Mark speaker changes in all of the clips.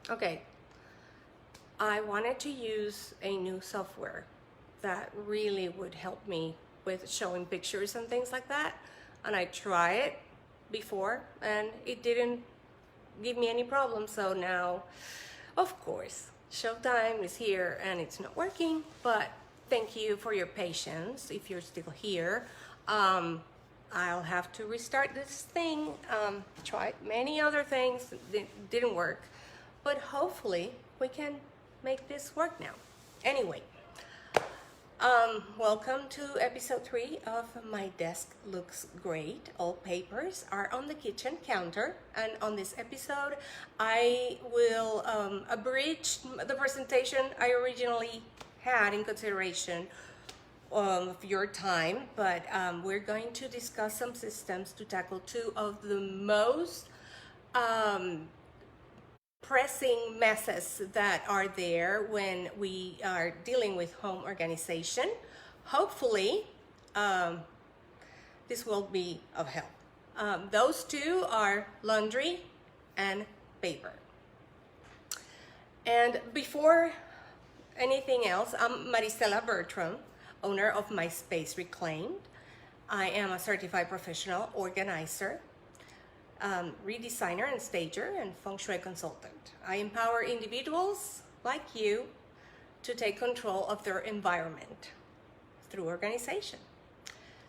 Speaker 1: Okay, I wanted to use a new software that really would help me with showing pictures and things like that. And I tried it before and it didn't give me any problems. So now, of course, Showtime is here and it's not working, but thank you for your patience if you're still here. I'll have to restart this thing. Tried many other things that didn't work, but hopefully we can make this work now. Anyway, welcome to episode 3 of My Desk Looks Great. All papers are on the kitchen counter, and on this episode I will abridge the presentation I originally had in consideration of your time, but we're going to discuss some systems to tackle two of the most pressing messes that are there when we are dealing with home organization. Hopefully, this will be of help. Those two are laundry and paper. And before anything else, I'm Maristella Bertram, owner of My Space Reclaimed. I am a certified professional organizer, redesigner and stager, and feng shui consultant. I empower individuals like you to take control of their environment through organization.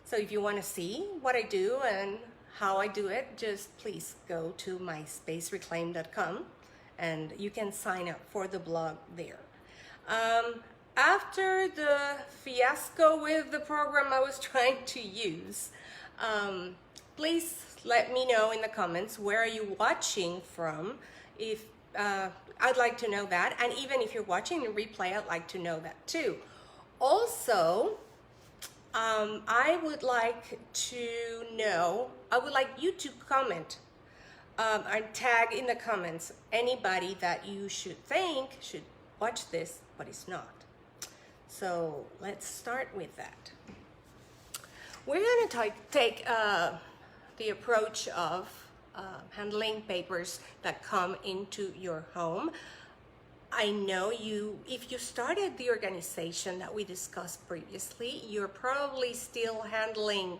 Speaker 1: So if you want to see what I do and how I do it, just please go to myspacereclaim.com and you can sign up for the blog there. After the fiasco with the program I was trying to use, please let me know in the comments where are you watching from. If I'd like to know that, and even if you're watching the replay, I'd like to know that too. Also, I would like you to comment and tag in the comments anybody that you should think should watch this but is not. So let's start with that. We're going to take the approach of handling papers that come into your home. I know if you started the organization that we discussed previously, you're probably still handling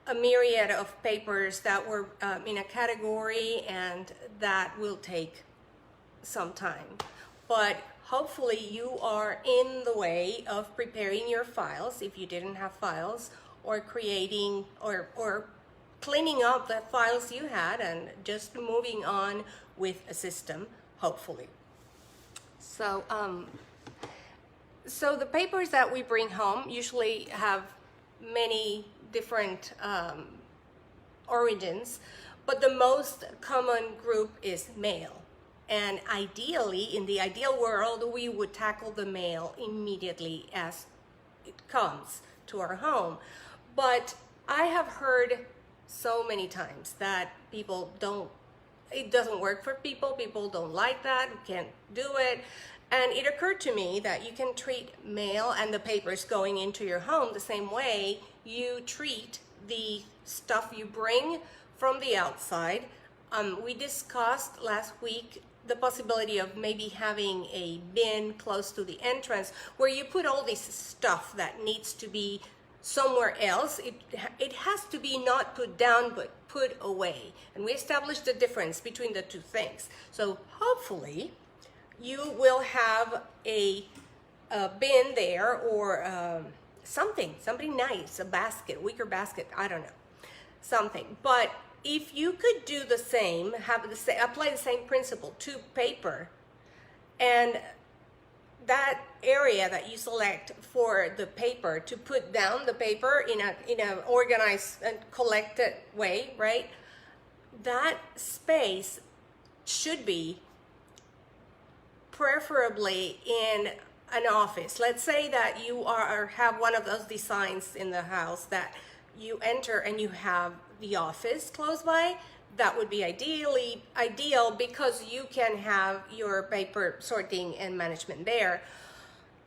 Speaker 1: a myriad of papers that were in a category, and that will take some time. But hopefully you are in the way of preparing your files if you didn't have files, or creating or cleaning up the files you had and just moving on with a system, hopefully. So the papers that we bring home usually have many different origins, but the most common group is mail. And ideally, in the ideal world, we would tackle the mail immediately as it comes to our home. But I have heard so many times that it doesn't work for people don't like that, can't do it. And it occurred to me that you can treat mail and the papers going into your home the same way you treat the stuff you bring from the outside. We discussed last week the possibility of maybe having a bin close to the entrance where you put all this stuff that needs to be somewhere else. It has to be not put down but put away, and we established the difference between the two things. So hopefully you will have a bin there, or something nice, a basket, wicker basket, I don't know, something. But if you could do the same, apply the same principle to paper, and that area that you select for the paper to put down the paper in a organized and collected way, right? That space should be preferably in an office. Let's say that you have one of those designs in the house that you enter and you have the office close by. That would be ideal because you can have your paper sorting and management there.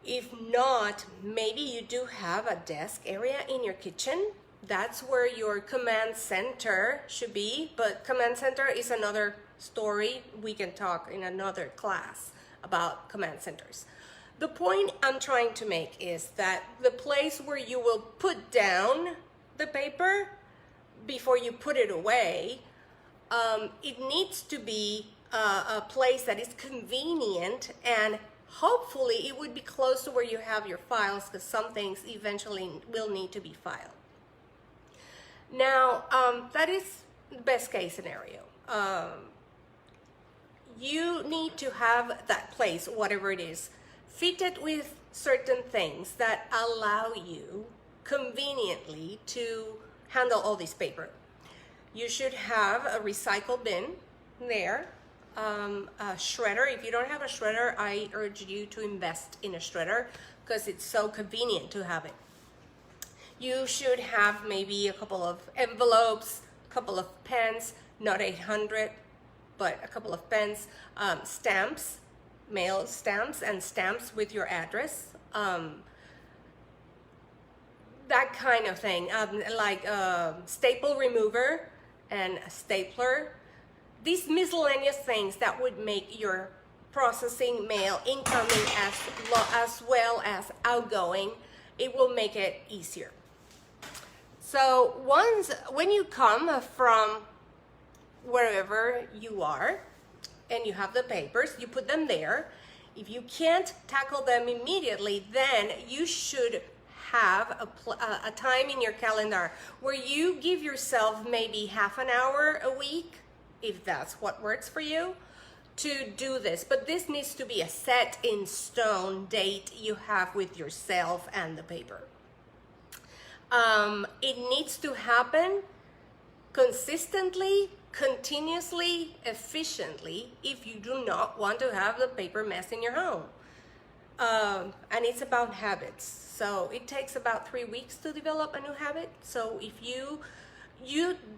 Speaker 1: If not, maybe you do have a desk area in your kitchen. That's where your command center should be, but command center is another story. We can talk in another class about command centers. The point I'm trying to make is that the place where you will put down the paper before you put it away, it needs to be a place that is convenient, and hopefully it would be close to where you have your files, because some things eventually will need to be filed. Now, that is the best case scenario. You need to have that place, whatever it is, fitted with certain things that allow you conveniently to handle all this paper. You should have a recycle bin there, a shredder. If you don't have a shredder, I urge you to invest in a shredder because it's so convenient to have it. You should have maybe a couple of envelopes, a couple of pens, not 800, but a couple of pens, stamps, mail stamps, and stamps with your address. That kind of thing, like a staple remover and a stapler. These miscellaneous things that would make your processing mail incoming as well as outgoing, it will make it easier. So when you come from wherever you are and you have the papers, you put them there. If you can't tackle them immediately, then you should have a time in your calendar where you give yourself maybe half an hour a week, if that's what works for you, to do this. But this needs to be a set in stone date you have with yourself and the paper. It needs to happen consistently, continuously, efficiently, if you do not want to have the paper mess in your home. And it's about habits. So it takes about 3 weeks to develop a new habit. So if you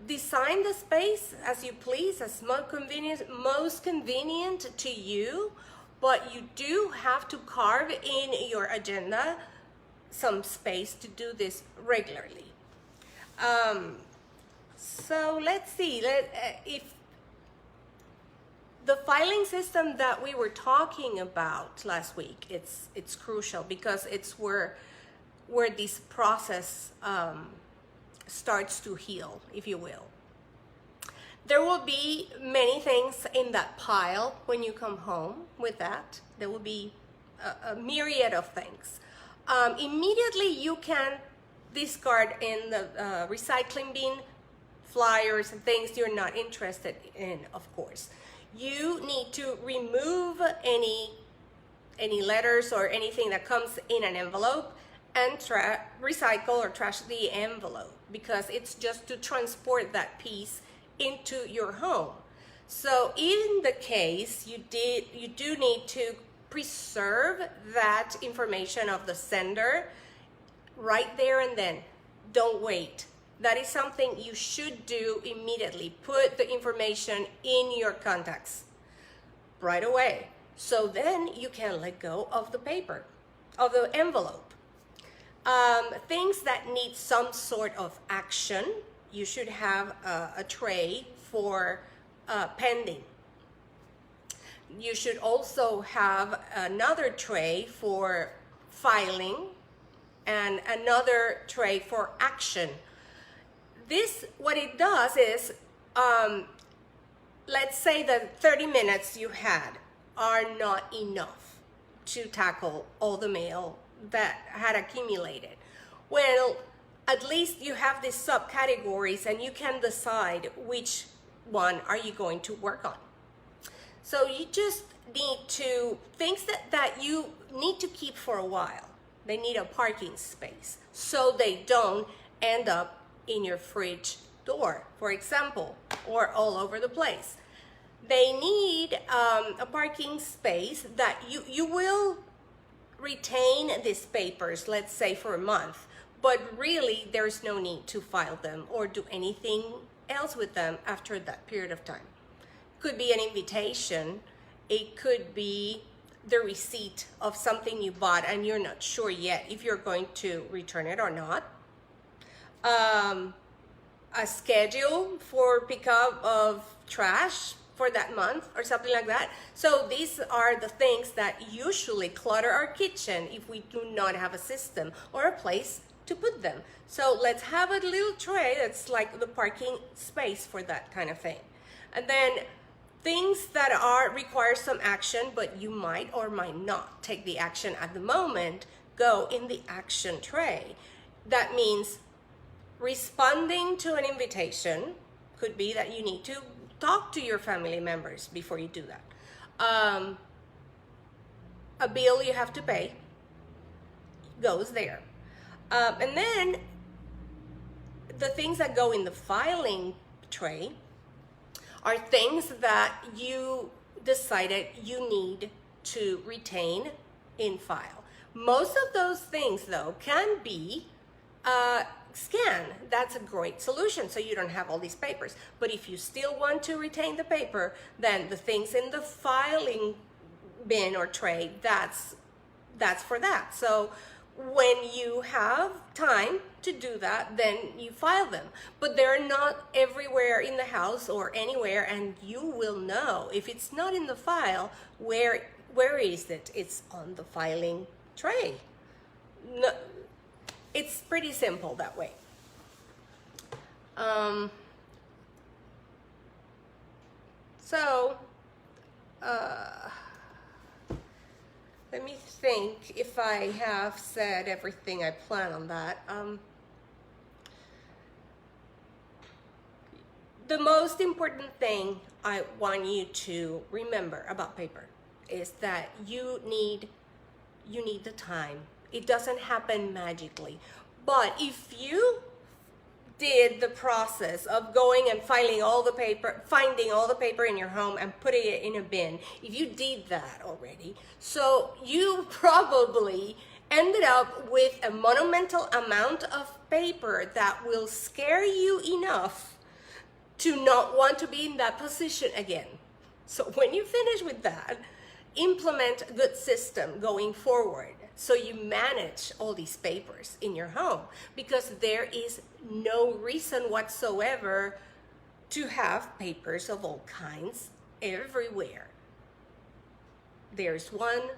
Speaker 1: design the space as you please, as most convenient to you, but you do have to carve in your agenda some space to do this regularly. So let's see, if the filing system that we were talking about last week, it's crucial because it's where this process starts to heal, if you will. There will be many things in that pile when you come home with that. There will be a myriad of things. Immediately you can discard in the recycling bin flyers and things you're not interested in, of course. You need to remove any letters or anything that comes in an envelope and recycle or trash the envelope, because it's just to transport that piece into your home. So in the case you do need to preserve that information of the sender right there and then. Don't wait. That is something you should do immediately. Put the information in your contacts right away. So then you can let go of the paper, of the envelope. Things that need some sort of action, you should have a tray for pending. You should also have another tray for filing and another tray for action. This, what it does is, let's say that 30 minutes you had are not enough to tackle all the mail that had accumulated. Well, at least you have these subcategories and you can decide which one are you going to work on. So you just need to, things that you need to keep for a while, they need a parking space so they don't end up in your fridge door, for example, or all over the place. They need a parking space that you will retain these papers, let's say for a month, but really there's no need to file them or do anything else with them after that period of time. Could be an invitation, it could be the receipt of something you bought and you're not sure yet if you're going to return it or not. A schedule for pickup of trash for that month or something like that. So these are the things that usually clutter our kitchen if we do not have a system or a place to put them. So let's have a little tray that's like the parking space for that kind of thing. And then things that require some action, but you might or might not take the action at the moment, go in the action tray. That means responding to an invitation. Could be that you need to talk to your family members before you do that. A bill you have to pay goes there. And then the things that go in the filing tray are things that you decided you need to retain in file. Most of those things, though, can be scanned. That's a great solution, so you don't have all these papers. But if you still want to retain the paper, then the things in the filing bin or tray, that's for that. So when you have time to do that, then you file them. But they're not everywhere in the house or anywhere, and you will know if it's not in the file, where is it? It's on the filing tray. No, it's pretty simple that way. Let me think if I have said everything I plan on that. The most important thing I want you to remember about paper is that you need the time. It doesn't happen magically. But if you did the process of going and finding all the paper in your home and putting it in a bin, if you did that already, so you probably ended up with a monumental amount of paper that will scare you enough to not want to be in that position again. So when you finish with that, implement a good system going forward so you manage all these papers in your home, because there is no reason whatsoever to have papers of all kinds everywhere. There's one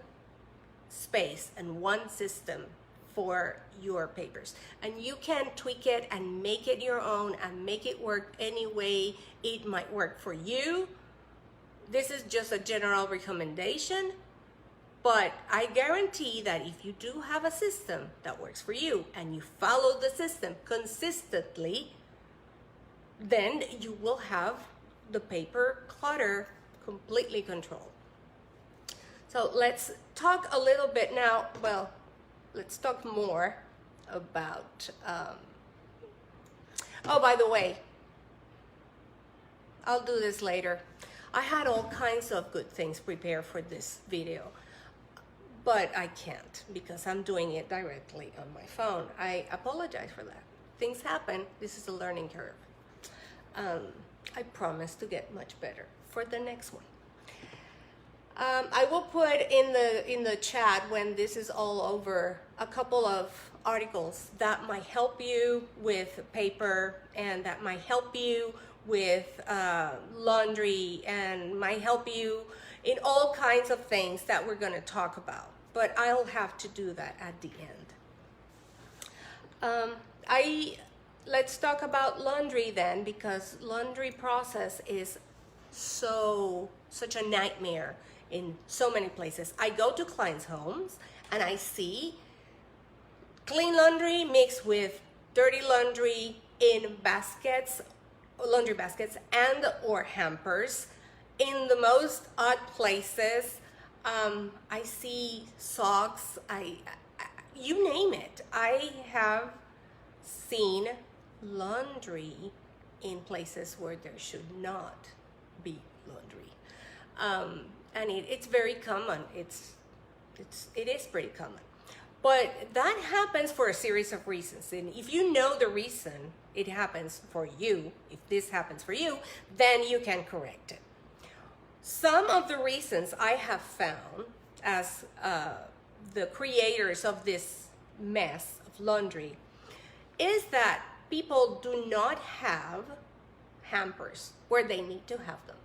Speaker 1: space and one system for your papers, and you can tweak it and make it your own and make it work any way it might work for you. This is just a general recommendation, but I guarantee that if you do have a system that works for you and you follow the system consistently, then you will have the paper clutter completely controlled. So let's talk a little bit now. Well, let's talk more about, oh, by the way, I'll do this later. I had all kinds of good things prepared for this video, but I can't because I'm doing it directly on my phone. I apologize for that. Things happen. This is a learning curve. I promise to get much better for the next one. I will put in the chat when this is all over a couple of articles that might help you with paper and that might help you with laundry and might help you in all kinds of things that we're going to talk about. But I'll have to do that at the end. Let's talk about laundry then, because laundry process is such a nightmare in so many places. I go to clients' homes and I see clean laundry mixed with dirty laundry in baskets, laundry baskets and or hampers in the most odd places. I see socks, you name it. I have seen laundry in places where there should not be laundry. And it's very common. It is pretty common. But that happens for a series of reasons. And if you know the reason it happens for you, if this happens for you, then you can correct it. Some of the reasons I have found as the creators of this mess of laundry is that people do not have hampers where they need to have them.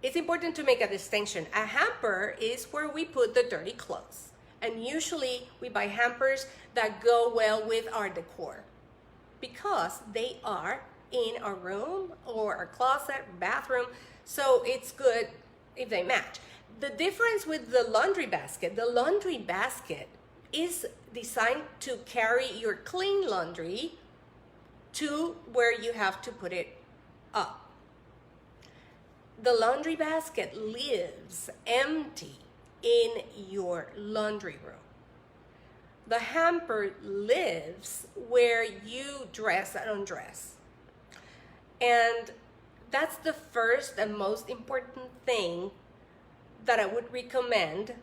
Speaker 1: it's important to make a distinction. A hamper is where we put the dirty clothes. And usually we buy hampers that go well with our decor because they are in our room or our closet, bathroom. So it's good if they match. The difference with the laundry basket is designed to carry your clean laundry to where you have to put it up. The laundry basket lives empty in your laundry room. The hamper lives where you dress and undress. And that's the first and most important thing that I would recommend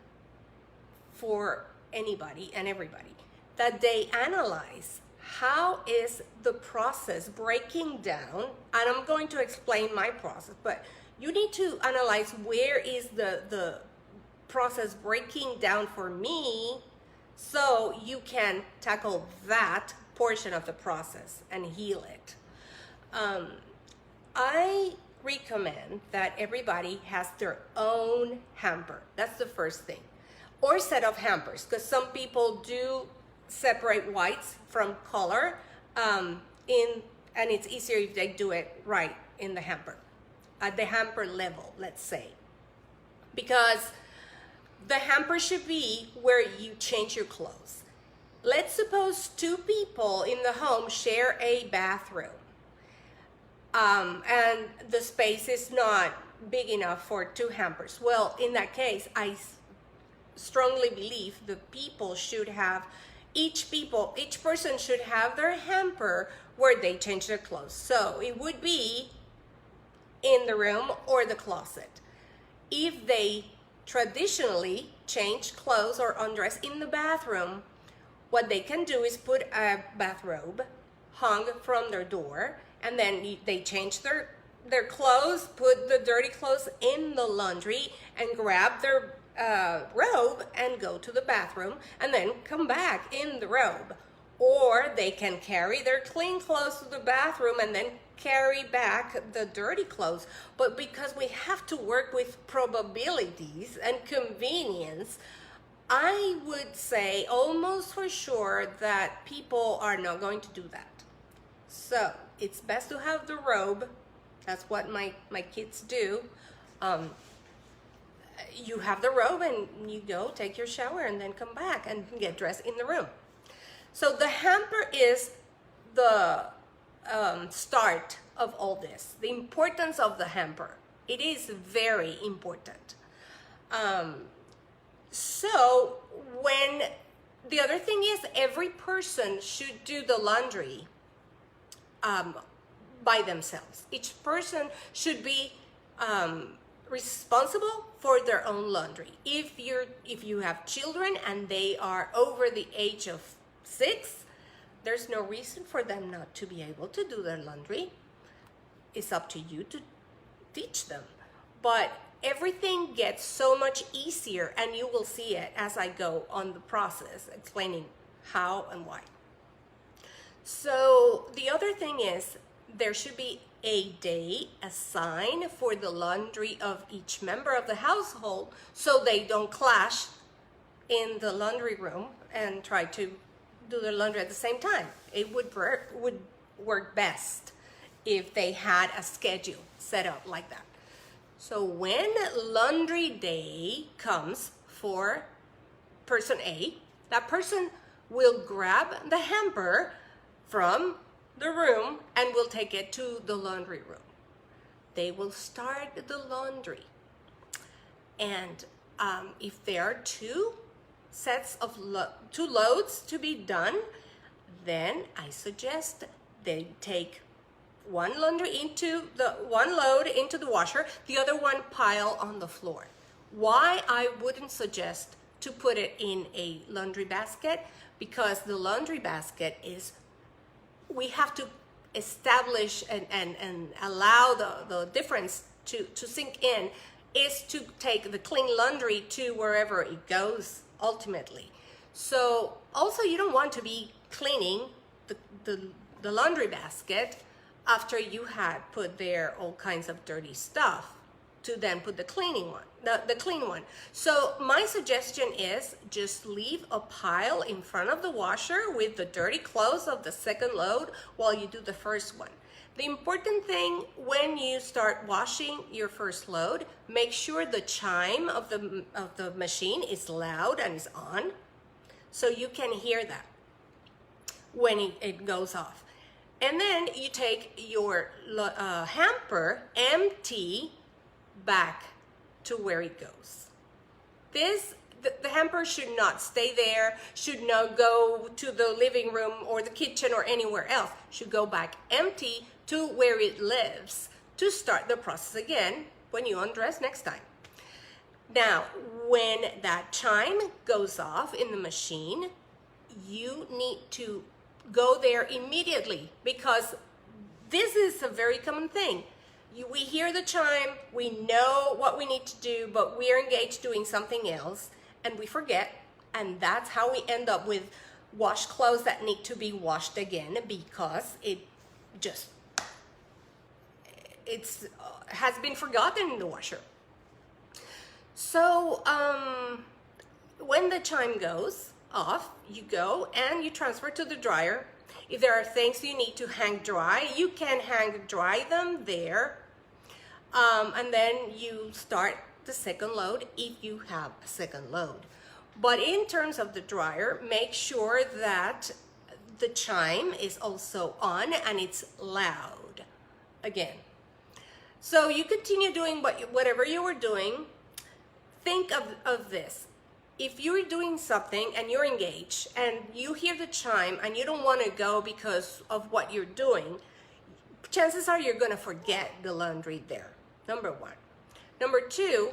Speaker 1: for anybody and everybody, that they analyze how is the process breaking down. And I'm going to explain my process, but you need to analyze where is the process breaking down for me so you can tackle that portion of the process and heal it. I recommend that everybody has their own hamper. That's the first thing. Or set of hampers, because some people do separate whites from color, and it's easier if they do it right in the hamper, at the hamper level, let's say. Because the hamper should be where you change your clothes. Let's suppose two people in the home share a bathroom. And the space is not big enough for two hampers. Well, in that case, I strongly believe the people should have, each person should have their hamper where they change their clothes. So it would be in the room or the closet. If they traditionally change clothes or undress in the bathroom, what they can do is put a bathrobe hung from their door, and then they change their clothes, put the dirty clothes in the laundry, and grab their robe and go to the bathroom, and then come back in the robe. Or they can carry their clean clothes to the bathroom and then carry back the dirty clothes. But because we have to work with probabilities and convenience, I would say almost for sure that people are not going to do that. So it's best to have the robe. That's what my kids do. You have the robe and you go take your shower and then come back and get dressed in the room. So the hamper is the start of all this. The importance of the hamper. It is very important. So when the other thing is, every person should do the laundry by themselves. Each person should be responsible for their own laundry. If you have children and they are over the age of 6, there's no reason for them not to be able to do their laundry. It's up to you to teach them. But everything gets so much easier, and you will see it as I go on the process, explaining how and why. So the other thing is, there should be a day assigned for the laundry of each member of the household so they don't clash in the laundry room and try to do their laundry at the same time. It would work best if they had a schedule set up like that. So when laundry day comes for person A, that person will grab the hamper from the room and will take it to the laundry room. They will start the laundry. And if there are two sets of two loads to be done, then I suggest they take one load into the washer, the other one pile on the floor. Why I wouldn't suggest to put it in a laundry basket? Because the laundry basket is, we have to establish and allow the difference to sink in, is to take the clean laundry to wherever it goes ultimately. So also, you don't want to be cleaning the laundry basket after you had put there all kinds of dirty stuff. to then put the cleaning one, the clean one. So my suggestion is just leave a pile in front of the washer with the dirty clothes of the second load while you do the first one. The important thing when you start washing your first load, make sure the chime of the machine is loud and is on, so you can hear that when it goes off. And then you take your hamper empty back to where it goes. The hamper should not stay there, should not go to the living room or the kitchen or anywhere else. Should go back empty to where it lives to start the process again when you undress next time. Now, when that chime goes off in the machine, you need to go there immediately, because this is a very common thing. We hear the chime, we know what we need to do, but we are engaged doing something else and we forget, and that's how we end up with washed clothes that need to be washed again, because it has been forgotten in the washer. So when the chime goes off, you go and you transfer to the dryer. If there are things you need to hang dry, you can hang dry them there, and then you start the second load if you have a second load. But in terms of the dryer, make sure that the chime is also on and it's loud again. So you continue doing whatever you were doing. Think of this. If you're doing something and you're engaged and you hear the chime and you don't want to go because of what you're doing, chances are you're going to forget the laundry there, number one. Number two,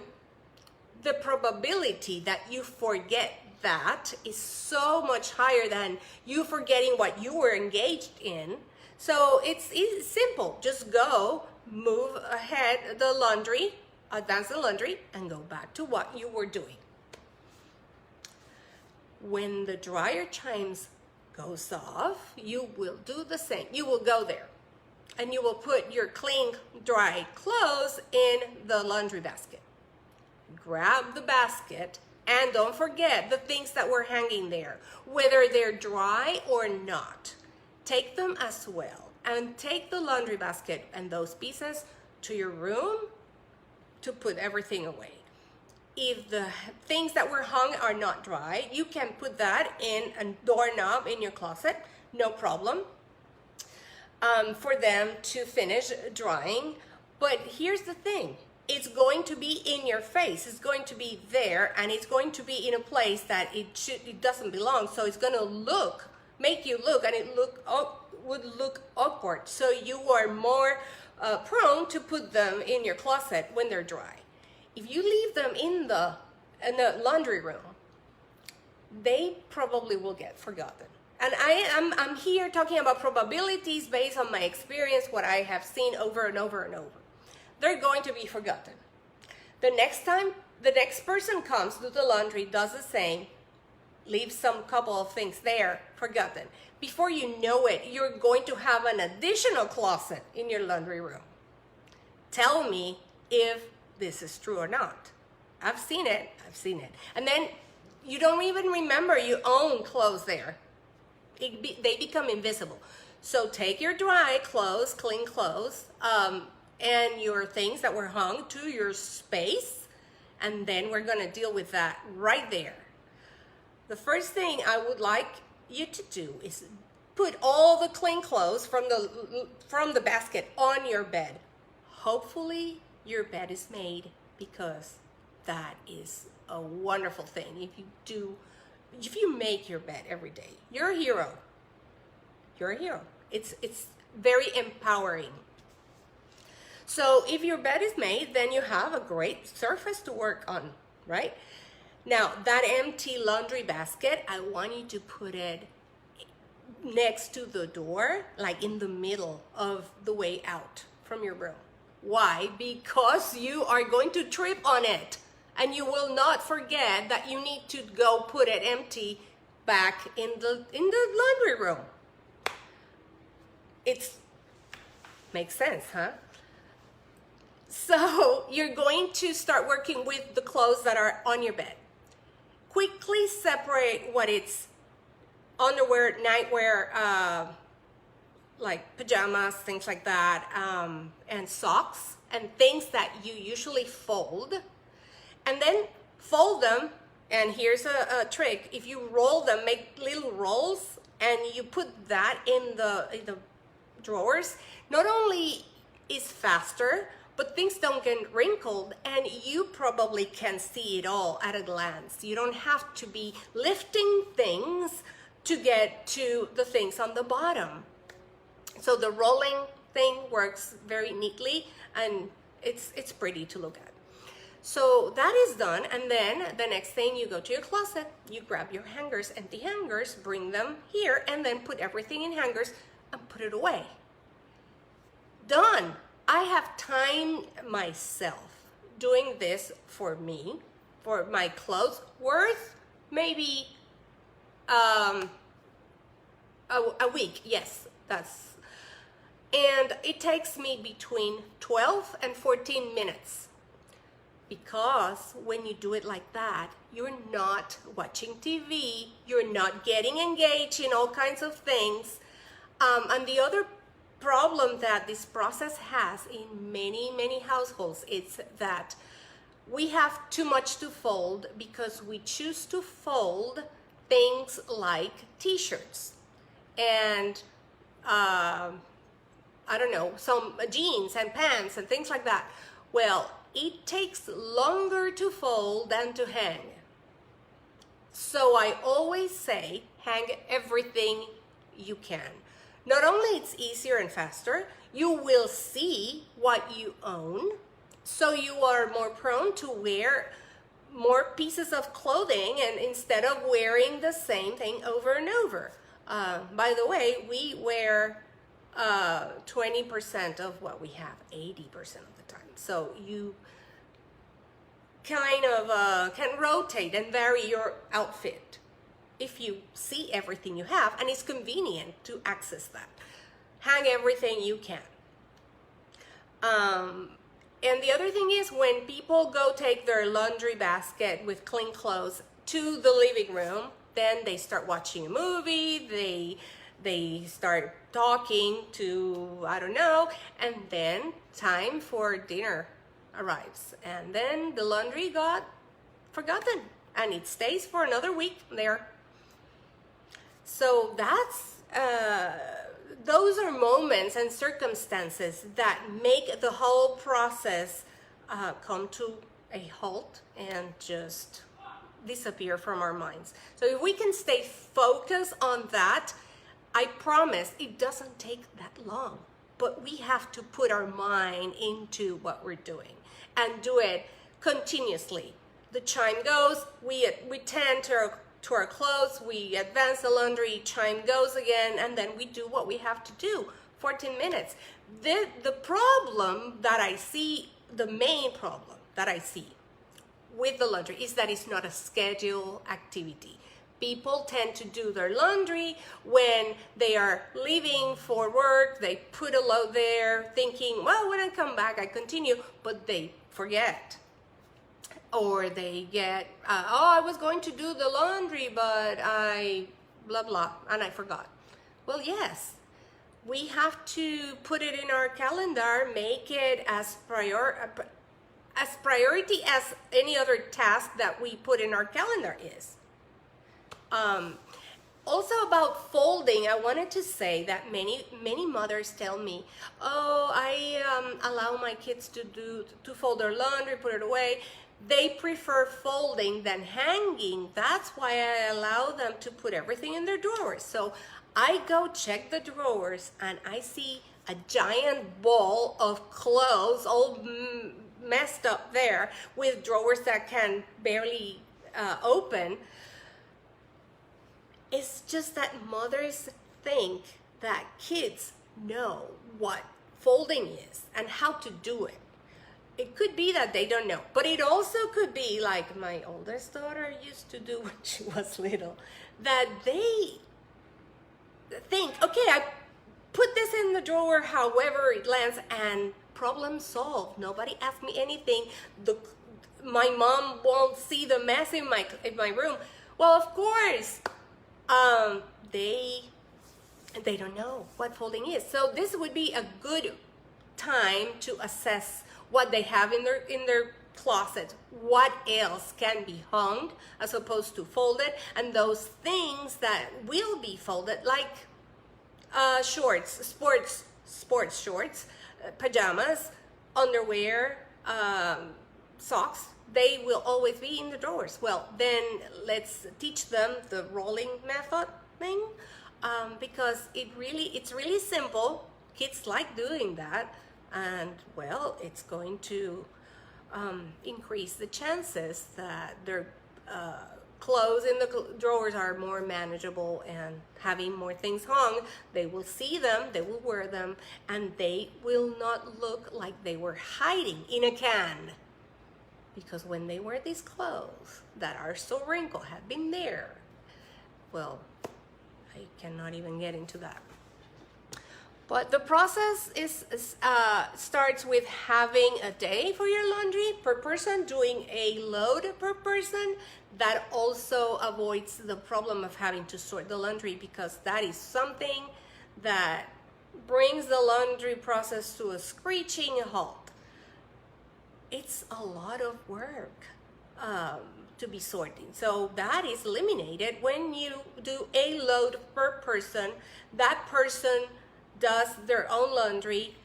Speaker 1: the probability that you forget that is so much higher than you forgetting what you were engaged in. So it's simple. Just go, move ahead the laundry, advance the laundry, and go back to what you were doing. When the dryer chimes goes off, you will do the same. You will go there and you will put your clean, dry clothes in the laundry basket. Grab the basket and don't forget the things that were hanging there, whether they're dry or not. Take them as well and take the laundry basket and those pieces to your room to put everything away. If the things that were hung are not dry, you can put that in a doorknob in your closet, no problem, for them to finish drying. But here's the thing, it's going to be in your face, it's going to be there, and it's going to be in a place that it doesn't belong, so it's going to make you look, and it would look awkward, so you are more prone to put them in your closet when they're dry. If you leave them in the laundry room, they probably will get forgotten. And I'm here talking about probabilities based on my experience, what I have seen over and over and over. They're going to be forgotten. The next time the next person comes to the laundry, does the same, leave some couple of things there, forgotten. Before you know it, you're going to have an additional closet in your laundry room. Tell me if this is true or not. I've seen it. And then you don't even remember you own clothes there. They become invisible. So take your dry clothes, clean clothes, and your things that were hung to your space, and then we're going to deal with that right there. The first thing I would like you to do is put all the clean clothes from the basket on your bed. Hopefully your bed is made, because that is a wonderful thing. If you make your bed every day, you're a hero. You're a hero. It's very empowering. So if your bed is made, then you have a great surface to work on, right? Now, that empty laundry basket, I want you to put it next to the door, like in the middle of the way out from your room. Why? Because you are going to trip on it, and you will not forget that you need to go put it empty back in the laundry room. It makes sense, huh? So you're going to start working with the clothes that are on your bed. Quickly separate what it's underwear, nightwear, like pajamas, things like that, and socks, and things that you usually fold. And then fold them, and here's a trick. If you roll them, make little rolls, and you put that in the drawers, not only is faster, but things don't get wrinkled, and you probably can see it all at a glance. You don't have to be lifting things to get to the things on the bottom. So the rolling thing works very neatly, and it's pretty to look at. So that is done, and then the next thing, you go to your closet, you grab your hangers, empty hangers, bring them here, and then put everything in hangers and put it away. Done. I have timed myself doing this for me, for my clothes, worth maybe a week. Yes, and it takes me between 12 and 14 minutes. Because when you do it like that, you're not watching TV, you're not getting engaged in all kinds of things. And the other problem that this process has in many households is that we have too much to fold because we choose to fold things like t-shirts and I don't know, some jeans and pants and things like that. Well, it takes longer to fold than to hang. So I always say, hang everything you can. Not only it's easier and faster, you will see what you own, so you are more prone to wear more pieces of clothing, and instead of wearing the same thing over and over. By the way, we wear 20% of what we have 80% of the time. So you kind of can rotate and vary your outfit if you see everything you have, and it's convenient to access that. Hang everything you can. And the other thing is, when people go take their laundry basket with clean clothes to the living room, then they start watching a movie, they start talking to, I don't know, and then time for dinner arrives. And then the laundry got forgotten, and it stays for another week there. So those are moments and circumstances that make the whole process come to a halt and just disappear from our minds. So if we can stay focused on that, I promise it doesn't take that long, but we have to put our mind into what we're doing and do it continuously. The chime goes, we tend to our clothes, we advance the laundry, chime goes again, and then we do what we have to do. 14 minutes. The problem that I see, the main problem that I see with the laundry is that it's not a scheduled activity. People tend to do their laundry when they are leaving for work. They put a load there thinking, well, when I come back, I continue, but they forget. Or they get, I was going to do the laundry, but I blah, blah, and I forgot. Well, yes, we have to put it in our calendar, make it as priority as any other task that we put in our calendar is. Also about folding, I wanted to say that many mothers tell me, oh, I allow my kids to fold their laundry, put it away. They prefer folding than hanging. That's why I allow them to put everything in their drawers. So I go check the drawers and I see a giant ball of clothes all messed up there with drawers that can barely open. It's just that mothers think that kids know what folding is and how to do it. It could be that they don't know, but it also could be like my oldest daughter used to do when she was little, that they think, okay, I put this in the drawer however it lands and problem solved. Nobody asked me anything. My mom won't see the mess in my room. Well, of course, they don't know what folding is. So this would be a good time to assess what they have in their closet, what else can be hung as opposed to folded, and those things that will be folded, like shorts, sports shorts, pajamas, underwear, socks, they will always be in the drawers. Well, then let's teach them the rolling method thing, because it's really simple. Kids like doing that, and well, it's going to increase the chances that their clothes in the drawers are more manageable, and having more things hung, they will see them, they will wear them, and they will not look like they were hiding in a can. Because when they wear these clothes that are so wrinkled, have been there, well, I cannot even get into that. But the process starts with having a day for your laundry per person, doing a load per person. That also avoids the problem of having to sort the laundry, because that is something that brings the laundry process to a screeching halt. It's a lot of work to be sorting. So that is eliminated when you do a load per person. That person does their own laundry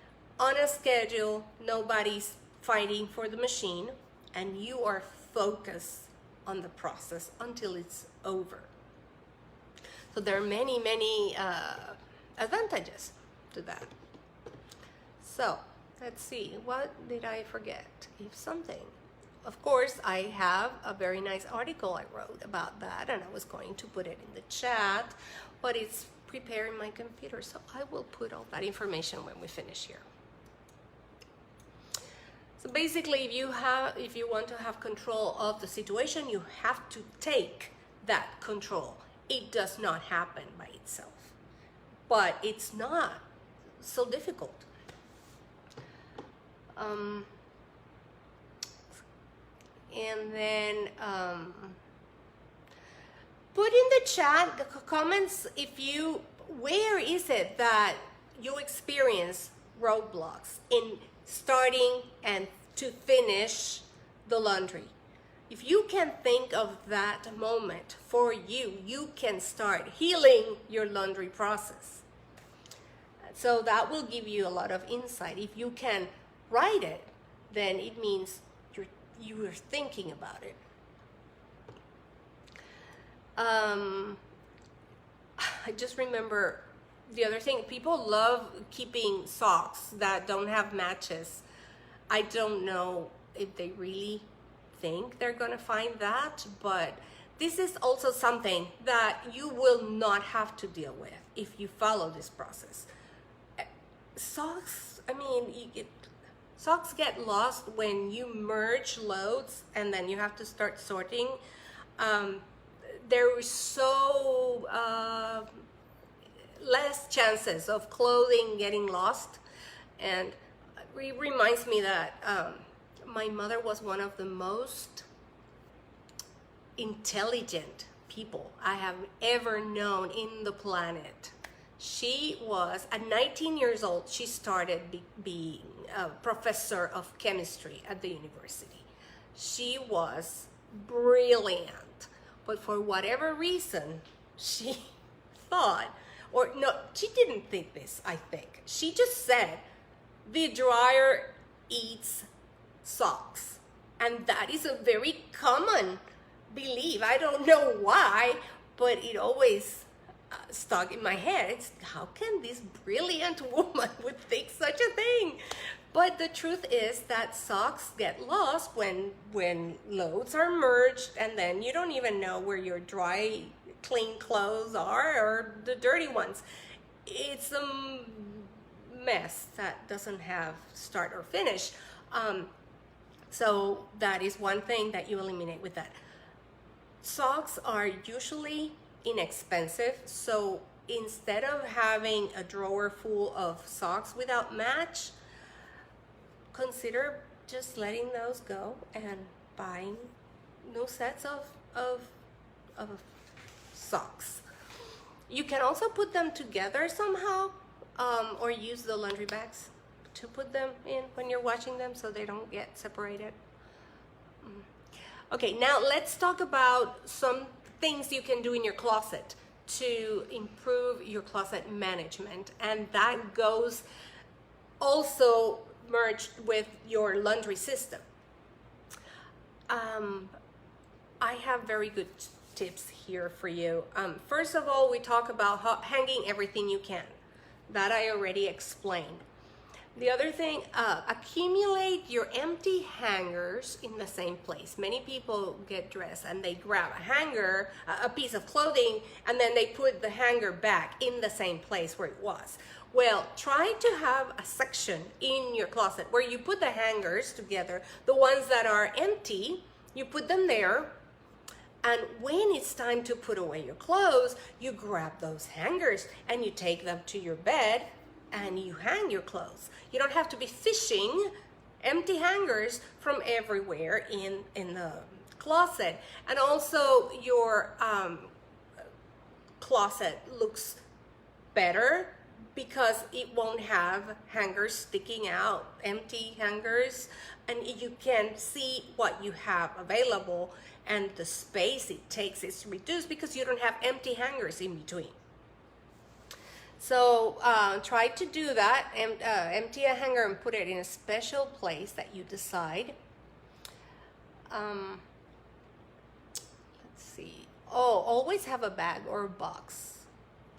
Speaker 1: on a schedule. Nobody's fighting for the machine, and you are focused on the process until it's over. So there are many advantages to that. So let's see, what did I forget? If something. Of course, I have a very nice article I wrote about that, and I was going to put it in the chat, but it's preparing my computer, so I will put all that information when we finish here. So basically, if you want to have control of the situation, you have to take that control. It does not happen by itself, but it's not so difficult. And then put in the chat the comments where is it that you experience roadblocks in starting and to finish the laundry. If you can think of that moment for you, you can start healing your laundry process. So that will give you a lot of insight. If you can write it, then it means you are thinking about it. I just remember the other thing. People love keeping socks that don't have matches. I don't know if they really think they're gonna find that, but this is also something that you will not have to deal with if you follow this process. Socks, socks get lost when you merge loads and then you have to start sorting. There is so less chances of clothing getting lost, and it reminds me that my mother was one of the most intelligent people I have ever known in the planet. She was, at 19 years old, she started being a professor of chemistry at the university. She was brilliant, but for whatever reason, she thought, or no, she didn't think this, I think. She just said, the dryer eats socks. And that is a very common belief. I don't know why, but it always stuck in my head. It's, how can this brilliant woman would think such a thing? But the truth is that socks get lost when loads are merged, and then you don't even know where your dry, clean clothes are or the dirty ones. It's a mess that doesn't have start or finish. So that is one thing that you eliminate with that. Socks are usually inexpensive, so instead of having a drawer full of socks without match, consider just letting those go and buying new sets of socks. You can also put them together somehow, or use the laundry bags to put them in when you're washing them so they don't get separated. Okay, now let's talk about some things you can do in your closet to improve your closet management, and that goes also merged with your laundry system. I have very good tips here for you. First of all, we talk about hanging everything you can. That I already explained. The other thing, accumulate your empty hangers in the same place. Many people get dressed and they grab a hanger, a piece of clothing, and then they put the hanger back in the same place where it was. Well, try to have a section in your closet where you put the hangers together. The ones that are empty, you put them there. And when it's time to put away your clothes, you grab those hangers and you take them to your bed and you hang your clothes. You don't have to be fishing empty hangers from everywhere in the closet. And also your closet looks better because it won't have hangers sticking out, empty hangers, and you can see what you have available, and the space it takes is reduced because you don't have empty hangers in between. So try to do that, and empty a hanger and put it in a special place that you decide. Let's see. Oh, always have a bag or a box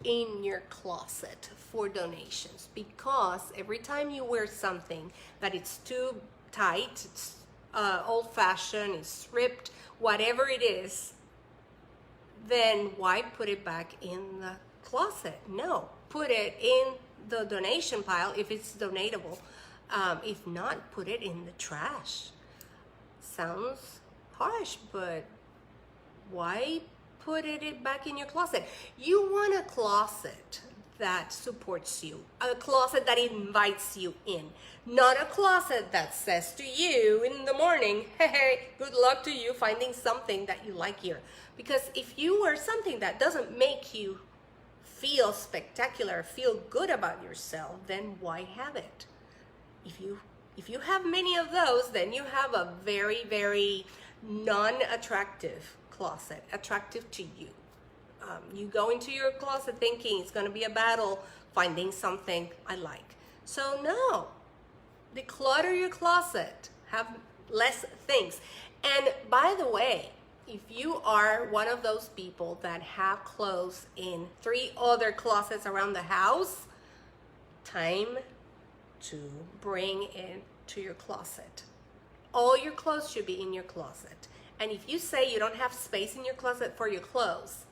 Speaker 1: in your closet for donations, because every time you wear something that it's too tight, it's old-fashioned, it's ripped, whatever it is, then why put it back in the closet? No, put it in the donation pile if it's donatable. If not, put it in the trash. Sounds harsh, but why put it back in your closet? You want a closet that supports you, a closet that invites you in, not a closet that says to you in the morning, hey, good luck to you finding something that you like here. Because if you wear something that doesn't make you feel spectacular, feel good about yourself, then why have it? If you have many of those, then you have a very, very non-attractive closet, attractive to you. You go into your closet thinking it's going to be a battle finding something I like. So no, declutter your closet, have less things. And by the way, if you are one of those people that have clothes in 3 other closets around the house, time to bring it to your closet. All your clothes should be in your closet. And if you say you don't have space in your closet for your clothes,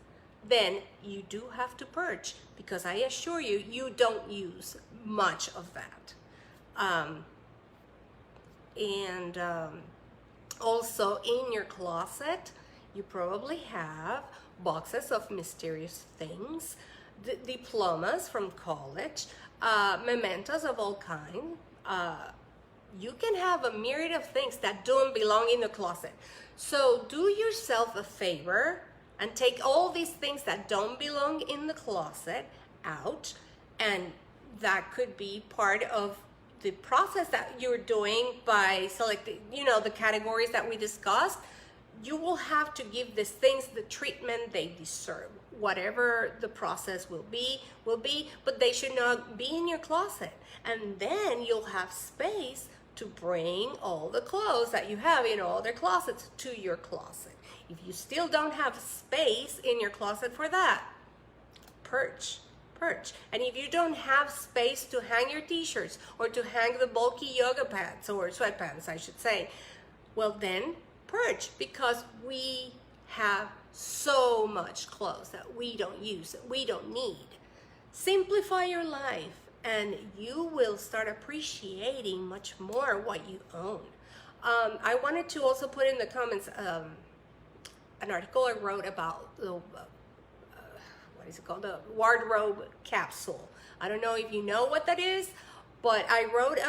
Speaker 1: then you do have to purge, because I assure you, you don't use much of that. Also in your closet, you probably have boxes of mysterious things, diplomas from college, mementos of all kinds. You can have a myriad of things that don't belong in the closet. So do yourself a favor and take all these things that don't belong in the closet out, and that could be part of the process that you're doing by selecting, the categories that we discussed. You will have to give these things the treatment they deserve. Whatever the process will be, but they should not be in your closet. And then you'll have space to bring all the clothes that you have in all their closets to your closet. If you still don't have space in your closet for that, purge. And if you don't have space to hang your t-shirts or to hang the bulky yoga pants or sweatpants, I should say, well then purge, because we have so much clothes that we don't use, that we don't need. Simplify your life and you will start appreciating much more what you own. I wanted to also put in the comments an article I wrote about the what is it called? The wardrobe capsule. I don't know if you know what that is, but I wrote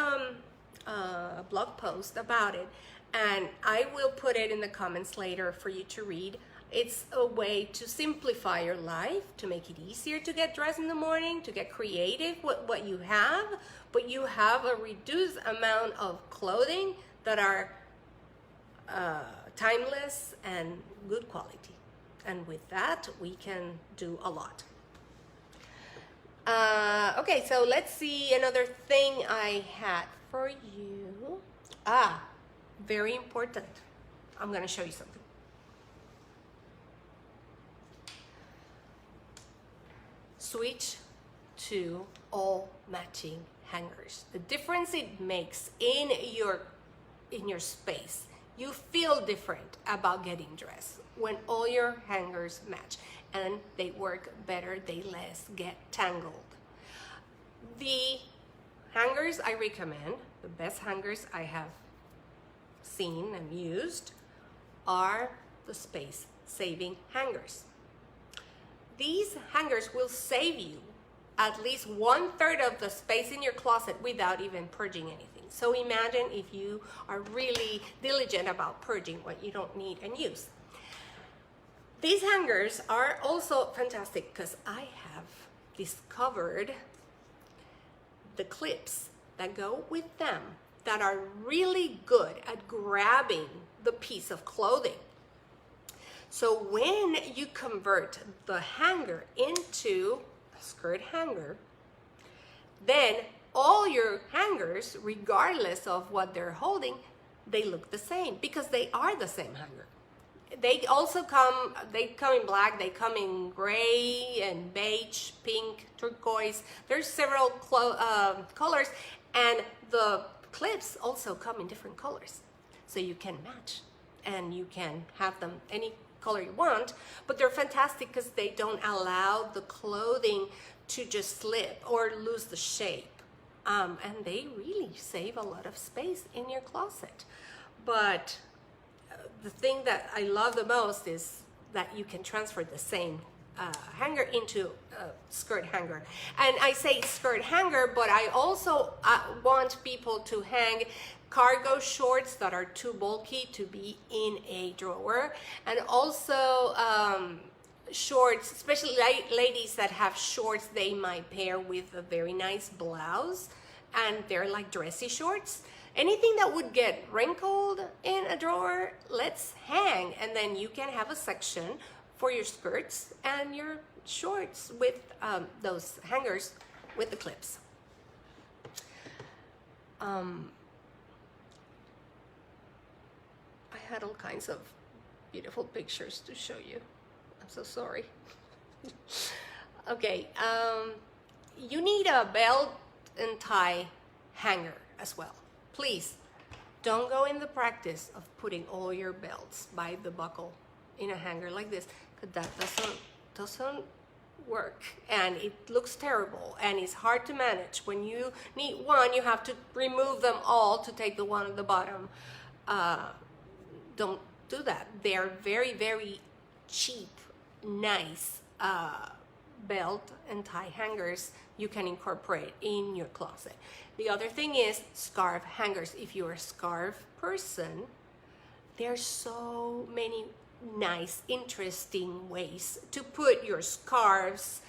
Speaker 1: blog post about it, and I will put it in the comments later for you to read. It's a way to simplify your life, to make it easier to get dressed in the morning, to get creative with what you have, but you have a reduced amount of clothing that are timeless and good quality. And with that, we can do a lot. Okay, so let's see another thing I had for you. Very important. I'm gonna show you something. Switch to all matching hangers. The difference it makes in your space. You feel different about getting dressed when all your hangers match, and they work better, they less get tangled. The hangers I recommend, the best hangers I have seen and used, are the space saving hangers. These hangers will save you at least 1/3 of the space in your closet without even purging anything. So imagine if you are really diligent about purging what you don't need and use. These hangers are also fantastic because I have discovered the clips that go with them that are really good at grabbing the piece of clothing. So when you convert the hanger into a skirt hanger, then all your hangers, regardless of what they're holding, they look the same because they are the same hanger. They also come in black, they come in gray and beige, pink, turquoise. There's several colors, and the clips also come in different colors. So you can match and you can have them any color you want, but they're fantastic because they don't allow the clothing to just slip or lose the shape. And they really save a lot of space in your closet. But the thing that I love the most is that you can transfer the same hanger into a skirt hanger. And I say skirt hanger, but I also want people to hang cargo shorts that are too bulky to be in a drawer, and also shorts, especially ladies that have shorts they might pair with a very nice blouse, and they're like dressy shorts. Anything that would get wrinkled in a drawer, let's hang, and then you can have a section for your skirts and your shorts with those hangers with the clips. I had all kinds of beautiful pictures to show you. I'm so sorry. Okay, you need a belt and tie hanger as well. Please don't go in the practice of putting all your belts by the buckle in a hanger like this, because that doesn't work, and it looks terrible and it's hard to manage. When you need one, you have to remove them all to take the one at the bottom. Don't do that. They're very, very cheap, nice belt and tie hangers you can incorporate in your closet. The other thing is scarf hangers. If you're a scarf person, there's so many nice, interesting ways to put your scarves.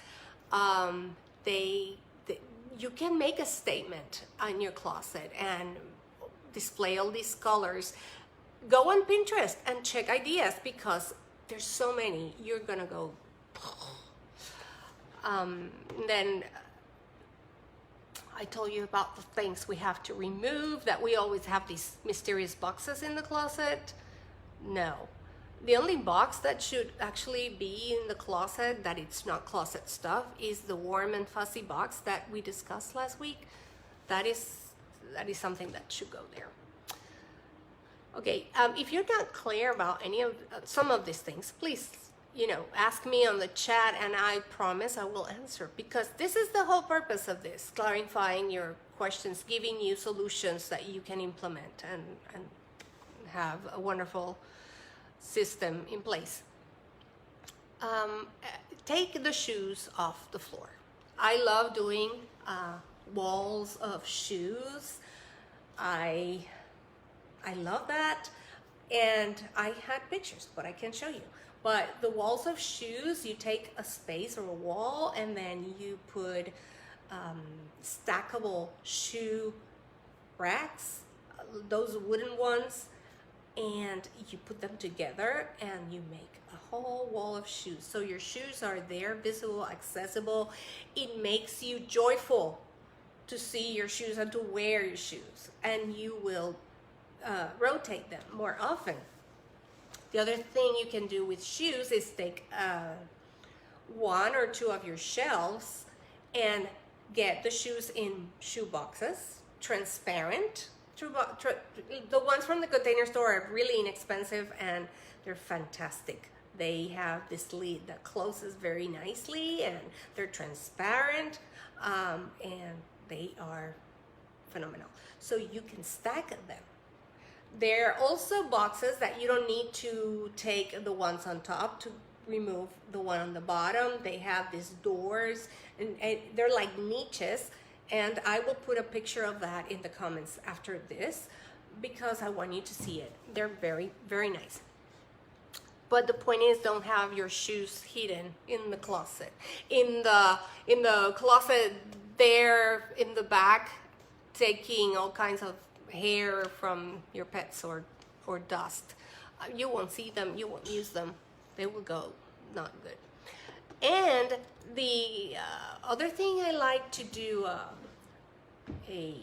Speaker 1: You can make a statement on your closet and display all these colors. Go on Pinterest and check ideas, because there's so many. You're gonna go. Then I told you about the things we have to remove, that we always have these mysterious boxes in the closet. No. The only box that should actually be in the closet, that it's not closet stuff, is the warm and fuzzy box that we discussed last week. That is something that should go there. Okay, if you're not clear about some of these things, please, ask me on the chat, and I promise I will answer, because this is the whole purpose of this, clarifying your questions, giving you solutions that you can implement and have a wonderful system in place. Take the shoes off the floor. I love doing walls of shoes. I love that, and I had pictures, but I can't show you. But the walls of shoes, you take a space or a wall, and then you put stackable shoe racks, those wooden ones, and you put them together and you make a whole wall of shoes. So your shoes are there, visible, accessible. It makes you joyful to see your shoes and to wear your shoes, and you will rotate them more often. The other thing you can do with shoes is take one or two of your shelves and get the shoes in shoe boxes, transparent. The ones from the Container Store are really inexpensive and they're fantastic. They have this lid that closes very nicely and they're transparent, and they are phenomenal. So you can stack them. There are also boxes that you don't need to take the ones on top to remove the one on the bottom. They have these doors, and they're like niches, and I will put a picture of that in the comments after this because I want you to see it. They're very, very nice. But the point is, don't have your shoes hidden in the closet. In the closet there in the back, taking all kinds of hair from your pets or dust. You won't see them, you won't use them. They will go not good. And the other thing I like to do a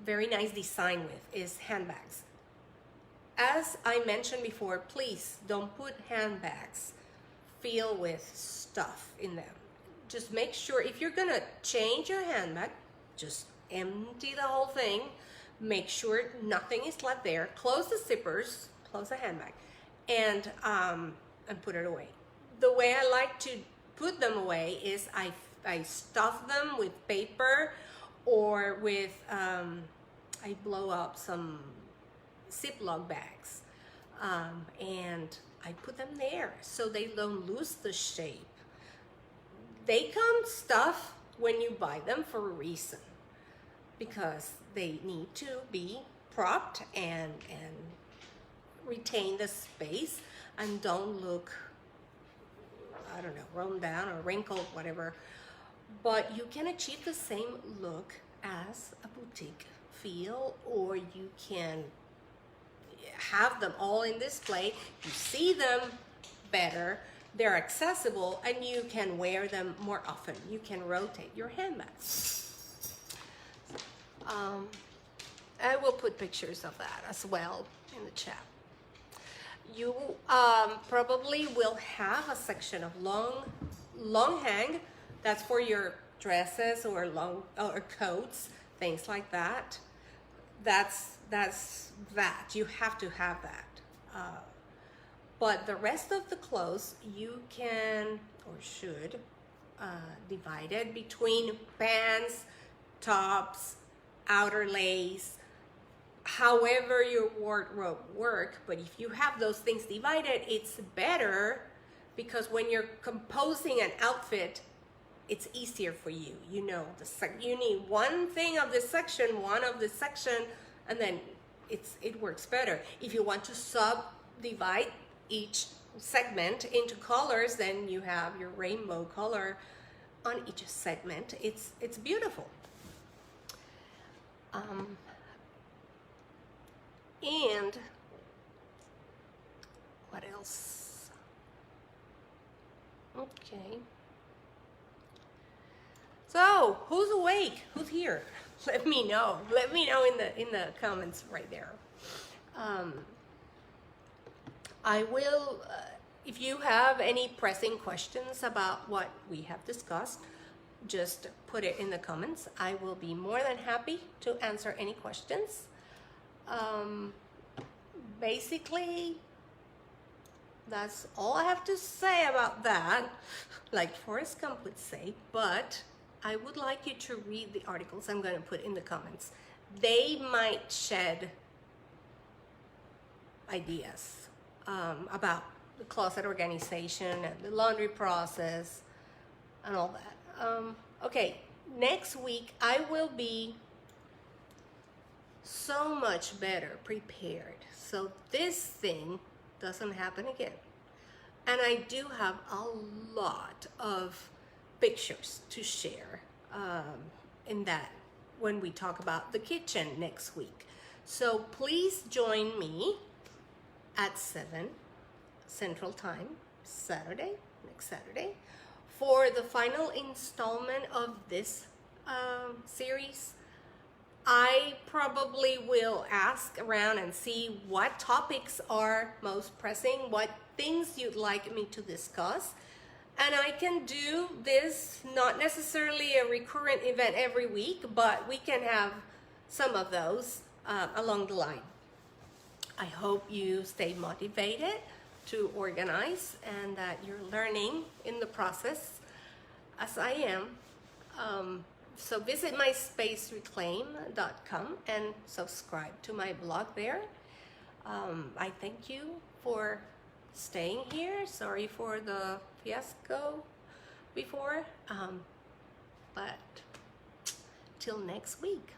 Speaker 1: very nice design with is handbags. As I mentioned before, please don't put handbags filled with stuff in them. Just make sure if you're gonna change your handbag, just empty the whole thing. Make sure nothing is left there. Close the zippers, close the handbag, and put it away. The way I like to put them away is I stuff them with paper or with I blow up some Ziploc bags, and I put them there so they don't lose the shape. They come stuffed when you buy them for a reason, because they need to be propped and retain the space and don't look, I don't know, run down or wrinkled, whatever. But you can achieve the same look as a boutique feel, or you can have them all in display. You see them better, they're accessible, and you can wear them more often. You can rotate your handbags. I will put pictures of that as well in the chat. You probably will have a section of long hang. That's for your dresses or coats, things like that. That's that. You have to have that. But the rest of the clothes you can or should divide it between pants, tops, outer lace, however your wardrobe work. But if you have those things divided, it's better, because when you're composing an outfit, it's easier for you. You know, you need one thing of this section, one of this section, and then it works better. If you want to subdivide each segment into colors, then you have your rainbow color on each segment. It's beautiful. And what else? Okay. So, who's awake? Who's here? Let me know. Let me know in the comments right there. I will, if you have any pressing questions about what we have discussed, just put it in the comments. I will be more than happy to answer any questions. Basically, that's all I have to say about that, like Forrest Gump would say, but I would like you to read the articles I'm going to put in the comments. They might shed ideas about the closet organization and the laundry process and all that. Okay, next week I will be so much better prepared, so this thing doesn't happen again. And I do have a lot of pictures to share in that when we talk about the kitchen next week. So please join me at 7 Central Time, next Saturday, for the final installment of this series. I probably will ask around and see what topics are most pressing, what things you'd like me to discuss. And I can do this, not necessarily a recurrent event every week, but we can have some of those along the line. I hope you stay motivated to organize and that you're learning in the process as I am. So visit my spacereclaim.com and subscribe to my blog there. I thank you for staying here. Sorry for the fiasco before, but till next week.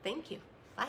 Speaker 1: Thank you. Bye.